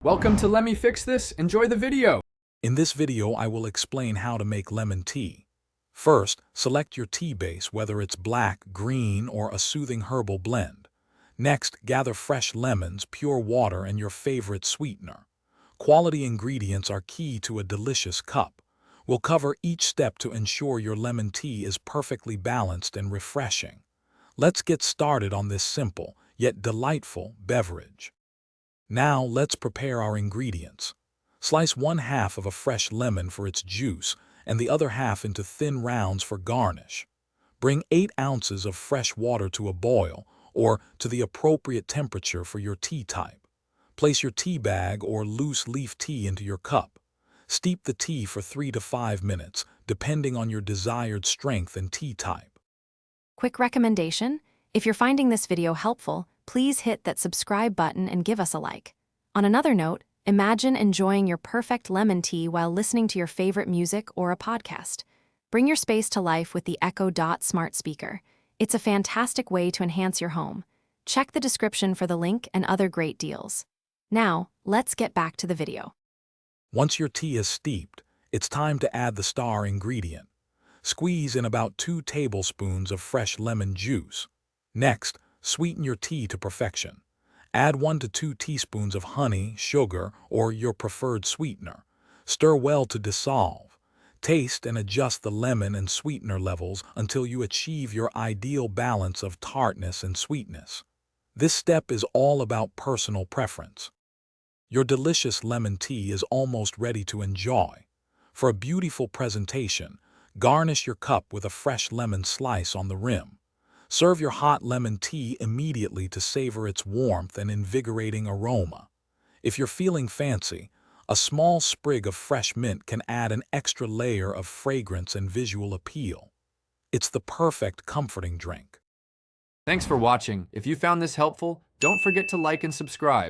Welcome to Let Me Fix This. Enjoy the video. In this video, I will explain how to make lemon tea. First, select your tea base, whether it's black, green, or a soothing herbal blend. Next, gather fresh lemons, pure water, and your favorite sweetener. Quality ingredients are key to a delicious cup. We'll cover each step to ensure your lemon tea is perfectly balanced and refreshing. Let's get started on this simple, yet delightful beverage. Now let's prepare our ingredients. Slice 1/2 of a fresh lemon for its juice and the other half into thin rounds for garnish. Bring 8 ounces of fresh water to a boil or to the appropriate temperature for your tea type. Place your tea bag or loose leaf tea into your cup. Steep the tea for 3 to 5 minutes, depending on your desired strength and tea type. Quick recommendation: if you're finding this video helpful, please hit that subscribe button and give us a like. On another note, imagine enjoying your perfect lemon tea while listening to your favorite music or a podcast. Bring your space to life with the Echo Dot smart speaker. It's a fantastic way to enhance your home. Check the description for the link and other great deals. Now, let's get back to the video. Once your tea is steeped, it's time to add the star ingredient. Squeeze in about 2 tablespoons of fresh lemon juice. Next, sweeten your tea to perfection. Add 1 to 2 teaspoons of honey, sugar, or your preferred sweetener. Stir well to dissolve. Taste and adjust the lemon and sweetener levels until you achieve your ideal balance of tartness and sweetness. This step is all about personal preference. Your delicious lemon tea is almost ready to enjoy. For a beautiful presentation, garnish your cup with a fresh lemon slice on the rim. Serve your hot lemon tea immediately to savor its warmth and invigorating aroma. If you're feeling fancy, a small sprig of fresh mint can add an extra layer of fragrance and visual appeal. It's the perfect comforting drink. Thanks for watching. If you found this helpful, don't forget to like and subscribe.